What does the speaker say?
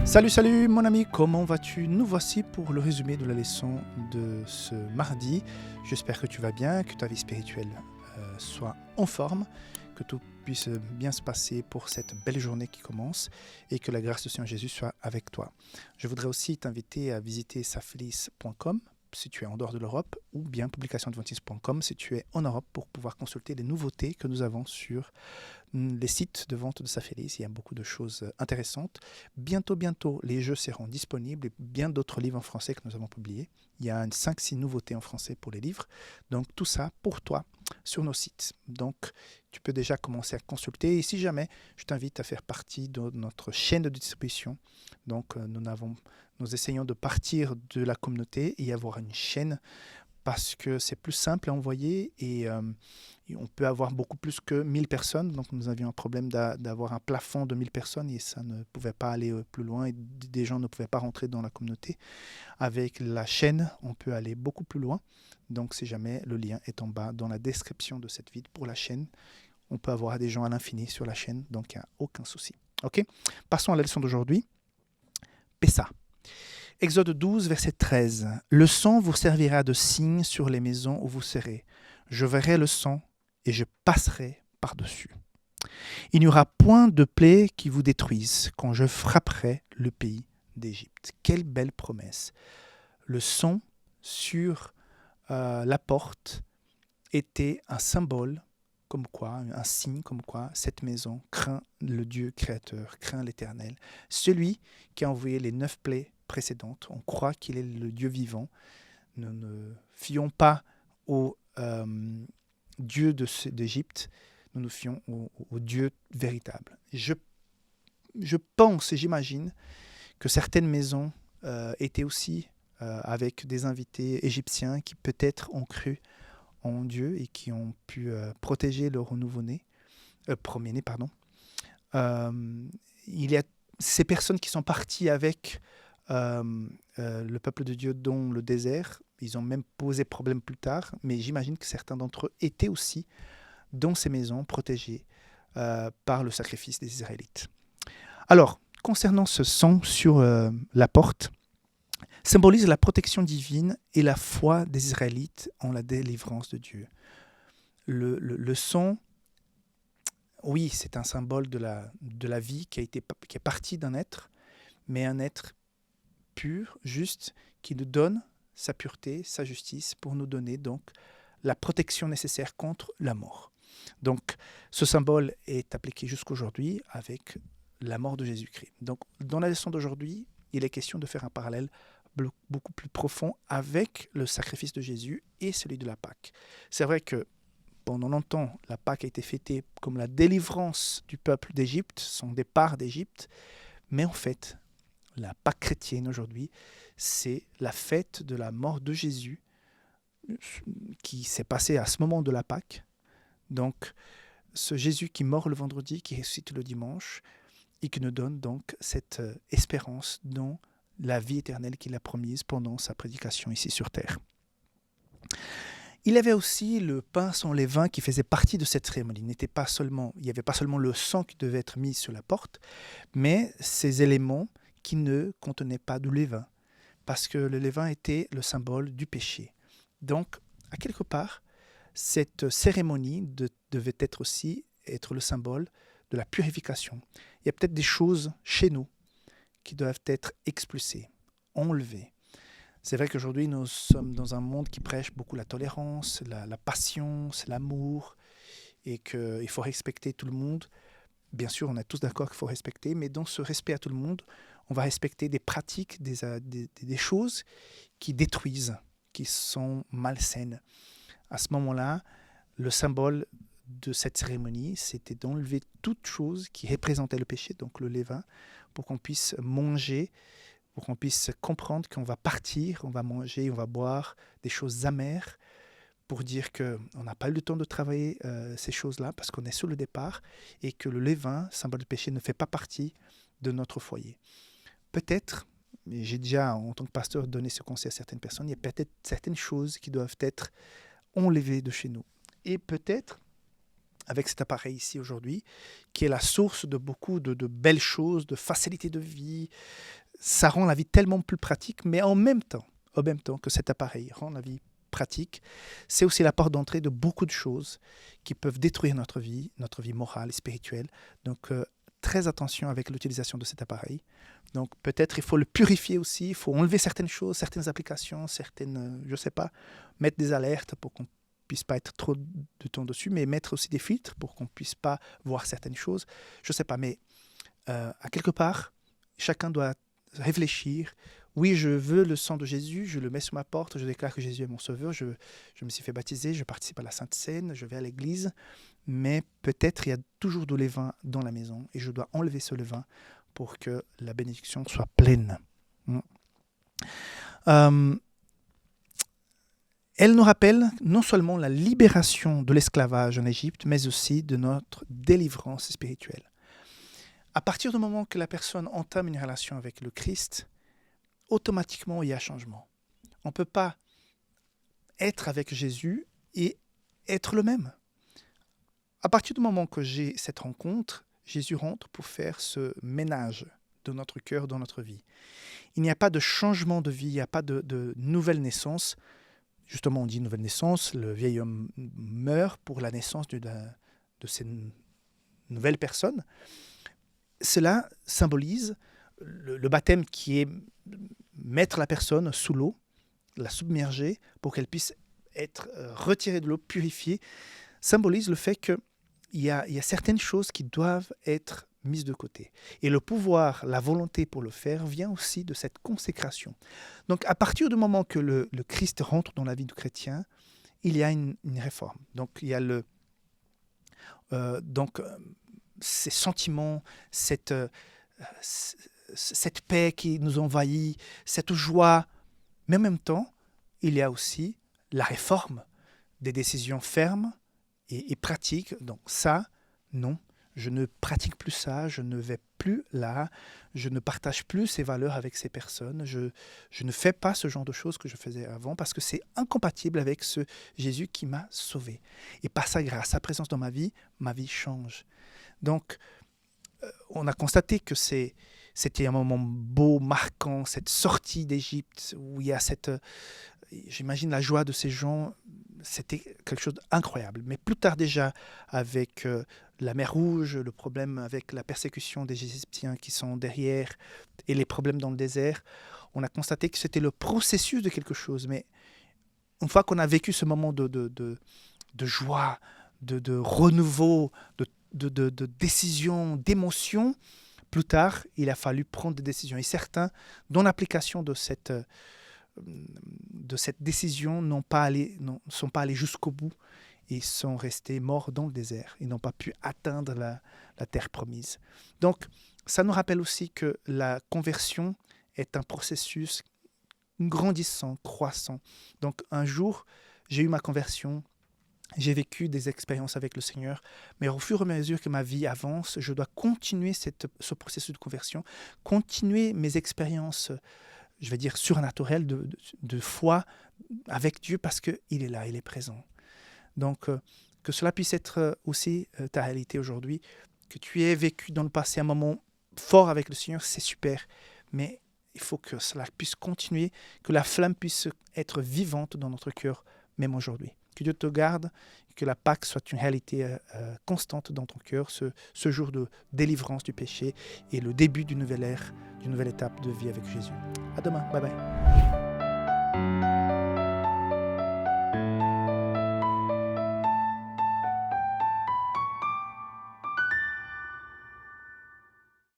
Salut mon ami, comment vas-tu? Nous voici pour le résumé de la leçon de ce mardi. J'espère que tu vas bien, que ta vie spirituelle soit en forme, que tout puisse bien se passer pour cette belle journée qui commence et que la grâce du Seigneur Jésus soit avec toi. Je voudrais aussi t'inviter à visiter saflis.com si tu es en dehors de l'Europe ou bien publicationadventiste.com si tu es en Europe pour pouvoir consulter les nouveautés que nous avons sur les sites de vente de Safelis. Il y a beaucoup de choses intéressantes. Bientôt, les jeux seront disponibles et bien d'autres livres en français que nous avons publiés. Il y a 5-6 nouveautés en français pour les livres. Donc tout ça pour toi sur nos sites. Donc tu peux déjà commencer à consulter. Et si jamais, je t'invite à faire partie de notre chaîne de distribution. Donc nous essayons de partir de la communauté et avoir une chaîne parce que c'est plus simple à envoyer et on peut avoir beaucoup plus que 1000 personnes. Donc nous avions un problème d'avoir un plafond de 1000 personnes et ça ne pouvait pas aller plus loin et des gens ne pouvaient pas rentrer dans la communauté. Avec la chaîne, on peut aller beaucoup plus loin. Donc si jamais, le lien est en bas dans la description de cette vidéo pour la chaîne. On peut avoir des gens à l'infini sur la chaîne, donc il n'y a aucun souci. Ok, passons à la leçon d'aujourd'hui. Pessa. Exode 12, verset 13. Le sang vous servira de signe sur les maisons où vous serez. Je verrai le sang et je passerai par-dessus. Il n'y aura point de plaie qui vous détruise quand je frapperai le pays d'Égypte. Quelle belle promesse. Le sang sur la porte était un symbole, comme quoi, un signe comme quoi cette maison craint le Dieu créateur, craint l'Éternel. Celui qui a envoyé les 9 plaies précédentes, on croit qu'il est le Dieu vivant. Nous ne fions pas au Dieu d'Égypte, nous nous fions au Dieu véritable. Je pense et j'imagine que certaines maisons étaient aussi avec des invités égyptiens qui peut-être ont cru en Dieu et qui ont pu protéger leur premier-né. Il y a ces personnes qui sont parties avec le peuple de Dieu dans le désert. Ils ont même posé problème plus tard, mais j'imagine que certains d'entre eux étaient aussi dans ces maisons protégées par le sacrifice des Israélites. Alors, concernant ce sang sur la porte, symbolise la protection divine et la foi des Israélites en la délivrance de Dieu. Le sang, oui, c'est un symbole de la vie qui est partie d'un être, mais un être pur, juste, qui nous donne sa pureté, sa justice, pour nous donner donc la protection nécessaire contre la mort. Donc, ce symbole est appliqué jusqu'aujourd'hui avec la mort de Jésus-Christ. Donc, dans la leçon d'aujourd'hui, il est question de faire un parallèle beaucoup plus profond avec le sacrifice de Jésus et celui de la Pâque. C'est vrai que pendant longtemps, la Pâque a été fêtée comme la délivrance du peuple d'Égypte, son départ d'Égypte, mais en fait, la Pâque chrétienne aujourd'hui, c'est la fête de la mort de Jésus qui s'est passée à ce moment de la Pâque. Donc, ce Jésus qui meurt le vendredi, qui ressuscite le dimanche, et qui nous donne donc cette espérance dans la vie éternelle qu'il a promise pendant sa prédication ici sur terre. Il y avait aussi le pain sans levain qui faisait partie de cette cérémonie. Il n'y avait pas seulement le sang qui devait être mis sur la porte, mais ces éléments qui ne contenaient pas de levain, parce que le levain était le symbole du péché. Donc, à quelque part, cette cérémonie devait aussi être le symbole de la purification. Il y a peut-être des choses chez nous qui doivent être expulsées, enlevées. C'est vrai qu'aujourd'hui, nous sommes dans un monde qui prêche beaucoup la tolérance, la patience, l'amour, et qu'il faut respecter tout le monde. Bien sûr, on est tous d'accord qu'il faut respecter, mais dans ce respect à tout le monde, on va respecter des pratiques, des choses qui détruisent, qui sont malsaines. À ce moment-là, le symbole de cette cérémonie, c'était d'enlever toute chose qui représentait le péché, donc le levain, pour qu'on puisse manger, pour qu'on puisse comprendre qu'on va partir, on va manger, on va boire des choses amères, pour dire qu'on n'a pas eu le temps de travailler ces choses-là, parce qu'on est sur le départ, et que le levain, symbole de péché, ne fait pas partie de notre foyer. Peut-être, mais j'ai déjà, en tant que pasteur, donné ce conseil à certaines personnes, il y a peut-être certaines choses qui doivent être enlevées de chez nous. Et peut-être, avec cet appareil ici aujourd'hui, qui est la source de beaucoup de belles choses, de facilité de vie. Ça rend la vie tellement plus pratique, mais en même temps que cet appareil rend la vie pratique, c'est aussi la porte d'entrée de beaucoup de choses qui peuvent détruire notre vie morale et spirituelle. Donc, très attention avec l'utilisation de cet appareil. Donc, peut-être il faut le purifier aussi, il faut enlever certaines choses, certaines applications, je ne sais pas, mettre des alertes pour qu'on puisse pas être trop de temps dessus, mais mettre aussi des filtres pour qu'on puisse pas voir certaines choses. Je ne sais pas, mais à quelque part, chacun doit réfléchir. Oui, je veux le sang de Jésus, je le mets sur ma porte, je déclare que Jésus est mon sauveur, je me suis fait baptiser, je participe à la Sainte Seine, je vais à l'église, mais peut-être il y a toujours de levain dans la maison et je dois enlever ce levain pour que la bénédiction soit pleine. Elle nous rappelle non seulement la libération de l'esclavage en Égypte, mais aussi de notre délivrance spirituelle. À partir du moment que la personne entame une relation avec le Christ, automatiquement, il y a changement. On ne peut pas être avec Jésus et être le même. À partir du moment que j'ai cette rencontre, Jésus rentre pour faire ce ménage de notre cœur, dans notre vie. Il n'y a pas de changement de vie, il n'y a pas de nouvelle naissance. Justement, on dit nouvelle naissance, le vieil homme meurt pour la naissance de ces nouvelles personnes. Cela symbolise le baptême qui est mettre la personne sous l'eau, la submerger pour qu'elle puisse être retirée de l'eau, purifiée, symbolise le fait qu'il y a certaines choses qui doivent être mises de côté. Et le pouvoir, la volonté pour le faire vient aussi de cette consécration. Donc à partir du moment que le Christ rentre dans la vie du chrétien, il y a une réforme. Donc il y a ces sentiments, cette paix qui nous envahit, cette joie. Mais en même temps, il y a aussi la réforme des décisions fermes et pratiques. Donc ça, non, je ne pratique plus ça, je ne vais plus là, je ne partage plus ces valeurs avec ces personnes, je ne fais pas ce genre de choses que je faisais avant parce que c'est incompatible avec ce Jésus qui m'a sauvé. Et par sa grâce, sa présence dans ma vie change. Donc, on a constaté que c'était un moment beau, marquant, cette sortie d'Égypte, où il y a j'imagine la joie de ces gens, c'était quelque chose d'incroyable. Mais plus tard déjà, avec la mer Rouge, le problème avec la persécution des Égyptiens qui sont derrière, et les problèmes dans le désert, on a constaté que c'était le processus de quelque chose. Mais une fois qu'on a vécu ce moment de joie, de renouveau, de décision, d'émotion, plus tard, il a fallu prendre des décisions. Et certains, dans l'application de cette décision, ne sont pas allés jusqu'au bout et sont restés morts dans le désert. Ils n'ont pas pu atteindre la terre promise. Donc, ça nous rappelle aussi que la conversion est un processus grandissant, croissant. Donc, un jour, j'ai eu ma conversion. J'ai vécu des expériences avec le Seigneur, mais au fur et à mesure que ma vie avance, je dois continuer ce processus de conversion, continuer mes expériences, je vais dire, surnaturelles de foi avec Dieu parce qu'il est là, il est présent. Donc, que cela puisse être aussi ta réalité aujourd'hui, que tu aies vécu dans le passé un moment fort avec le Seigneur, c'est super, mais il faut que cela puisse continuer, que la flamme puisse être vivante dans notre cœur, même aujourd'hui. Que Dieu te garde, que la Pâque soit une réalité constante dans ton cœur, ce jour de délivrance du péché et le début d'une nouvelle ère, d'une nouvelle étape de vie avec Jésus. À demain, bye bye.